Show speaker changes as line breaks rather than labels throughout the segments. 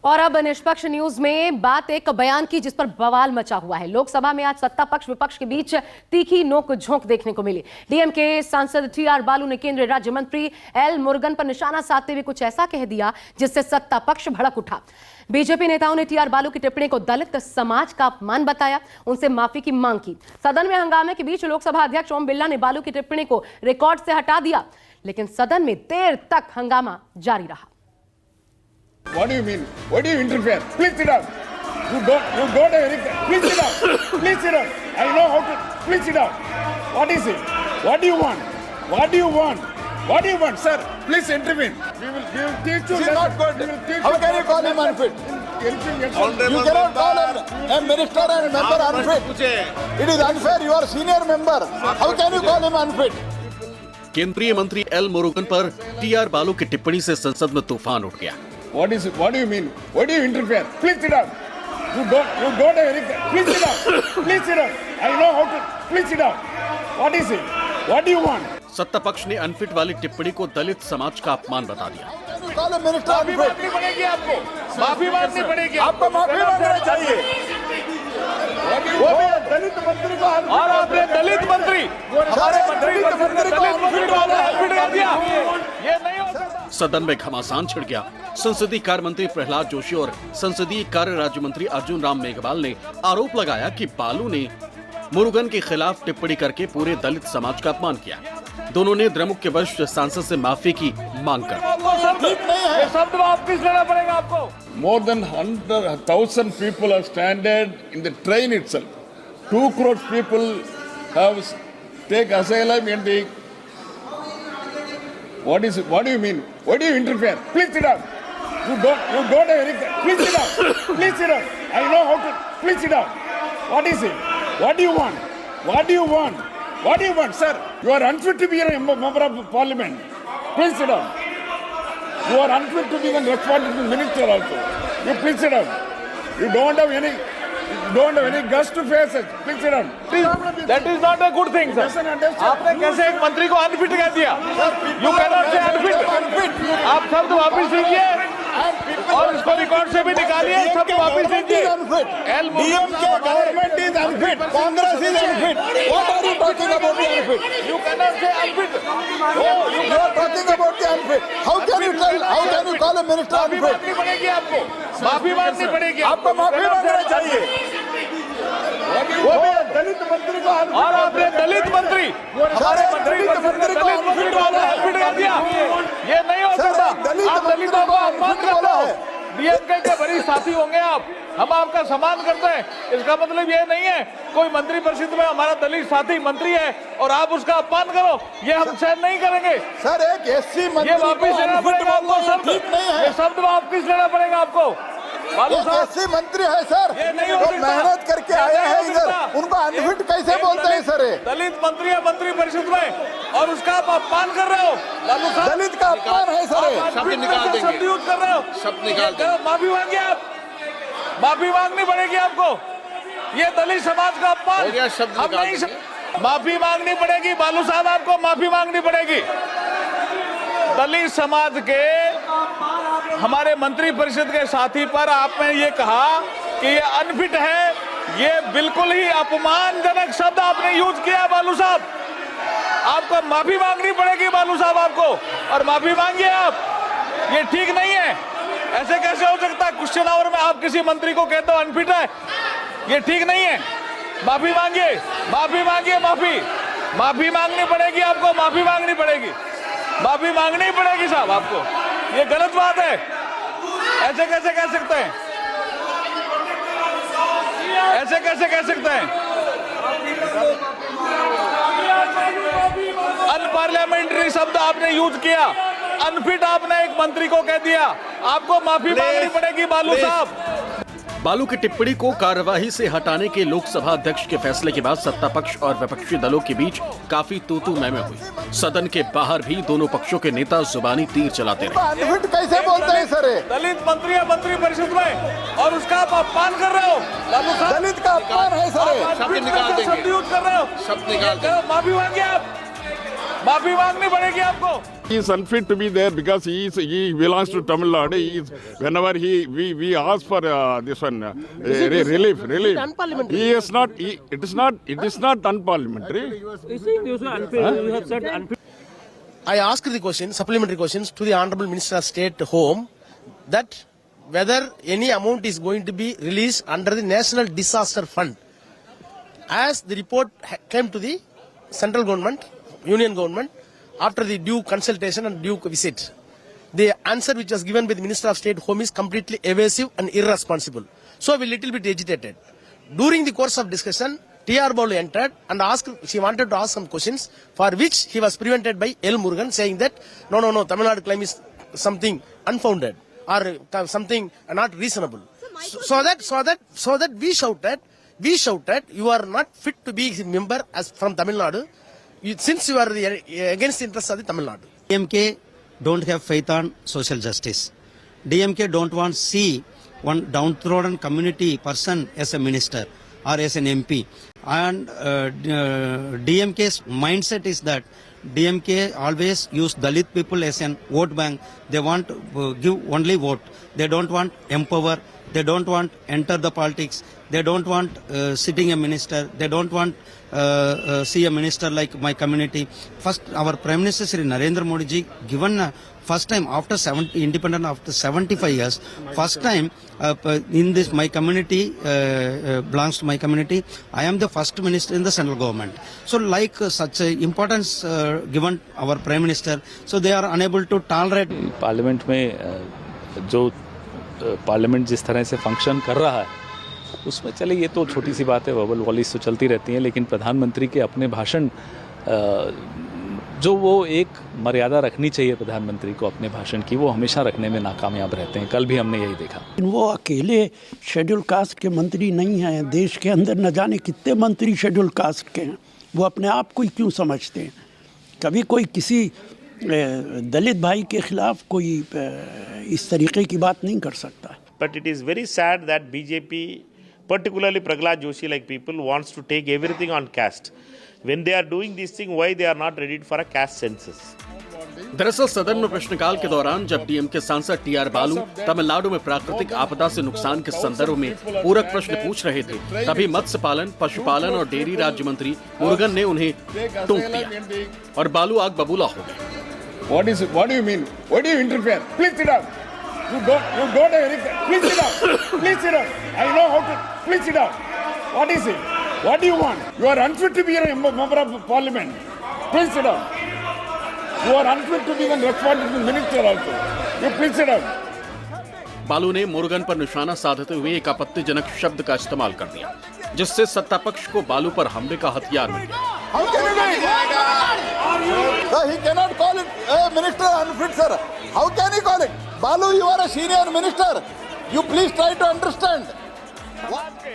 और अब निष्पक्ष न्यूज में बात एक बयान की जिस पर बवाल मचा हुआ है। लोकसभा में आज सत्ता पक्ष विपक्ष के बीच तीखी नोक-झोंक देखने को मिली। डीएमके सांसद टीआर बालू ने केंद्रीय राज्य मंत्री एल मुरुगन पर निशाना साधते हुए कुछ ऐसा कह दिया जिससे सत्ता पक्ष भड़क उठा। बीजेपी नेताओं ने टीआर बालू की टिप्पणी को दलित समाज का अपमान बताया, उनसे माफी की मांग की। सदन में हंगामे के बीच लोकसभा अध्यक्ष ओम बिरला ने बालू की टिप्पणी को रिकॉर्ड से हटा दिया, लेकिन सदन में देर तक हंगामा जारी रहा।
What do you mean? Why do you interfere? Please sit down. You don't have any. Please sit down. Please sit down. I know how to. Please sit down. What is it? What do you want? What do you want? What do you want, sir? Please intervene. We will teach you.
This is not good. How can you call him unfit? You cannot call a minister and member unfit. It is unfair. You are senior member. How can you call him unfit?
केंद्रीय मंत्री L Murugan पर TR बालू की टिप्पणी से संसद में तूफान उठ गया।
What is it? What do you mean? Why do you interfere? Please sit down. You don't have any. Please sit down. Please sit down. I know how to. Please sit down. What is it? What do you want?
सत्ता पक्ष ने unfit वाली टिप्पणी को दलित समाज का अपमान बता दिया।
Call a minister
माफी
unfit.
मांगनी पड़ेगी आपको। माफी मांगनी पड़ेगी।
आपको माफी मांगना चाहिए।
वो भी दलित मंत्री को और आपने दलित मंत्री हमारे मंत्री को अनफिट कर दिया। ये नहीं हो सकता।
सदन में घमासान छिड़ गया। संसदीय कार्य मंत्री प्रहलाद जोशी और संसदीय कार्य राज्य मंत्री अर्जुन राम मेघवाल ने आरोप लगाया कि बालू ने मुरुगन के खिलाफ टिप्पणी करके पूरे दलित समाज का अपमान किया। दोनों ने द्रमुक के वरिष्ठ सांसद से माफी की मांग कर
ये शब्द वापस लेना पड़ेगा आपको। More than 100,000 people have stranded in the train itself. 2 crore people have take asylum in the. What is it? What do you mean? Why do you interfere? Please sit down. You don't have any. Please sit down. Please sit down. I know how to. Please sit down. What is it? What do you want? What do you want? What do you want, sir? You are unfit to be a member of parliament. Please sit down. You are unfit to be even responding to the minister also. You please sit down. You don't have any. You don't have any guts to face it. Please sit down.
That is not a good thing, sir. आपने कैसे एक मंत्री को unfit कह दिया? You cannot say unfit. आप शब्द वापस लीजिए और इसको रिकॉर्ड से भी निकालिए। शब्द वापस लीजिए।
DMK government is unfit. Congress is unfit. What are you talking about the unfit?
You cannot say unfit.
You are talking about the unfit. How can you tell? How can you call a minister
माफी
unfit?
मांगनी पड़ेगी आपको। माफी मांगनी पड़ेगी।
आपको माफी मांगना चाहिए।
वो भी दलित मंत्री को और आपने दलित मंत्री हमारे मंत्री को अनफिट कर दिया। ये नहीं हो सकता। आप दलितों को अपमान करते हो। डीएमके के वरिष्ठ साथी होंगे आप, हम आपका सम्मान करते हैं। इसका मतलब ये नहीं है कोई मंत्री परिषद में हमारा दलित साथी मंत्री है और आप उसका अपमान करो, ये हम सहन नहीं करेंगे।
सर एक एससी मंत्री
ये वापिस लेना पड़ेगा आपको शब्द।
ठीक नहीं है।
ये शब्द वापिस लेना पड़ेगा आपको। बालू साहब
ऐसे मंत्री है सर
ये नहीं हो
जो
सकता।
मेहनत करके
ये
आए
नहीं
हैं
हो
इधर,
सकता।
उनको अनफिट कैसे बोलते हैं सर? ये
दलित मंत्री है मंत्री परिषद में और उसका आप अपमान कर रहे हो। बालू साहब
दलित का अपमान है सर। ये।
शब्द निकाल देंगे। शब्द यूज कर रहे हो। शब्द निकाल देंगे। माफी मांगिए आप। माफी मांगनी पड़ेगी आपको। ये दलित समाज का अपमान हम नहीं। माफी मांगनी पड़ेगी बालू साहब, आपको माफी मांगनी पड़ेगी। दलित समाज के हमारे मंत्री परिषद के साथी पर आपने ये कहा कि ये अनफिट है, ये बिल्कुल ही अपमानजनक शब्द आपने यूज किया बालू साहब। आपको माफी मांगनी पड़ेगी बालू साहब आपको, और माफी मांगिए आप। ये ठीक नहीं है। ऐसे कैसे हो सकता है क्वेश्चन आवर में आप किसी मंत्री को कहते हो अनफिट है? ये ठीक नहीं है। माफी मांगिए, माफी मांगिए। माफी मांगनी पड़ेगी आपको। माफी मांगनी पड़ेगी। माफी मांगनी पड़ेगी साहब आपको। ये गलत बात है। ऐसे कैसे कह सकते हैं? ऐसे कैसे कह सकते हैं? अनपार्लियामेंट्री शब्द आपने यूज किया। अनफिट आपने एक मंत्री को कह दिया। आपको माफी मांगनी पड़ेगी बालू साहब।
बालू की टिप्पणी को कार्यवाही से हटाने के लोकसभा अध्यक्ष के फैसले के बाद सत्ता पक्ष और विपक्षी दलों के बीच काफी तू-तू मैं-मैं हुई। सदन के बाहर भी दोनों पक्षों के नेता जुबानी तीर चलाते रहे।
अनफिट कैसे बोलते हैं सर? ये।
दलित मंत्री है मंत्री परिषद में और उसका आप अपमान कर रहे हो। बालू साहब
दलित का अपमान है सर। ये।
शब्द निकाल देंगे। शब्द यूज कर रहे हो। शब्द निकाल देंगे। माफी मांगिए आप। माफी मांगनी पड़ेगी आपको।
He is unfit to be there because he belongs to Tamil Nadu. Whenever we ask for this one relief.
unparliamentary.
He is not. It is not unparliamentary.
You have said unfit.
I asked the question, supplementary questions to the Honorable Minister of State Home, that whether any amount is going to be released under the National Disaster Fund. As the report came to the central government, union government, after the due consultation and due visit, the answer which was given by the Minister of State Home is completely evasive and irresponsible. So we little bit agitated. During the course of discussion, T.R. Balu entered and she wanted to ask some questions, for which he was prevented by L. Murugan, saying that no, Tamil Nadu claim is something unfounded or something not reasonable. So that we shouted, you are not fit to be a member as from Tamil Nadu, since you are against the interests of the Tamil Nadu.
DMK don't have faith on social justice. DMK don't want to see one downtrodden community person as a minister or as an MP. And DMK's mindset is that DMK always use Dalit people as an vote bank. They want to give only vote. They don't want empower. They don't want enter the politics. They don't want sitting a minister. They don't want see a minister like my community. First, our Prime Minister Shri Narendra Modi ji given first time after independent after 75 years, first time in this my community belongs to my community. I am the first minister in the central government. So like such importance given our Prime Minister, so they are unable to tolerate.
Parliament में जो parliament जिस तरह से function कर रहा है उसमें चले ये तो छोटी सी बात है, वर्बल वॉलीज तो चलती रहती हैं, लेकिन प्रधानमंत्री के अपने भाषण जो वो एक मर्यादा रखनी चाहिए प्रधानमंत्री को अपने भाषण की, वो हमेशा रखने में नाकामयाब रहते हैं। कल भी हमने यही देखा।
वो अकेले शेड्यूल कास्ट के मंत्री नहीं हैं, देश के अंदर न जाने कितने मंत्री शेड्यूल कास्ट के हैं। वो अपने आप को क्यों समझते हैं? कभी कोई किसी दलित भाई के खिलाफ कोई इस तरीके की बात नहीं कर सकता।
But it is very sad that BJP, particularly Prahlad Joshi like people, wants to take everything on caste. When they are doing this thing, why they are not ready for a caste census?
दरअसल सदन में प्रश्नकाल के दौरान जब DMK सांसद TR बालू तमिलनाडु में प्राकृतिक आपदा से नुकसान के संदर्भ में पूरक प्रश्न पूछ रहे थे, तभी मत्स्य पालन, पशुपालन और डेयरी राज्य मंत्री मुरुगन ने उन्हें टोक दिया और बालू आग बबूला हो गए।
What do you mean? Why do you interfere? Please sit down. You don't please sit down. Please sit down. I know how to. Please sit down. What is it? What do you want? You are unfit to be a member of parliament. Please sit down. You are unfit to be the responsible minister also. You please sit down.
बालू ने मुरुगन पर निशाना साधते हुए एक आपत्तिजनक शब्द का इस्तेमाल कर दिया, जिससे सत्ता पक्ष को बालू पर हमले का हथियार मिल गया।
How can you do it? Sir, he cannot call it a minister unfit, sir. How can he call it? Balu, you are a senior minister. You please try to understand.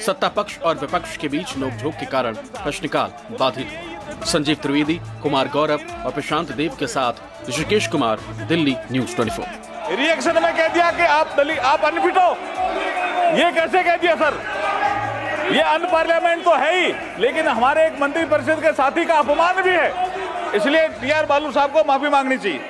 सत्ता पक्ष और विपक्ष के बीच नोकझोंक के कारण प्रश्नकाल बाधित हुआ। संजीव त्रिवेदी, कुमार गौरव और प्रशांत देव के साथ ऋषिकेश कुमार, दिल्ली न्यूज़ 24।
रिएक्शन में कह दिया कि आप अनफिट हो। ये कैसे कह दिया सर? ये अनपार्लियामेंट तो है ही, लेकिन हमारे एक मंत्री परिषद के साथी का अपमान भी है, इसलिए टीआर बालू साहब को माफी मांगनी चाहिए।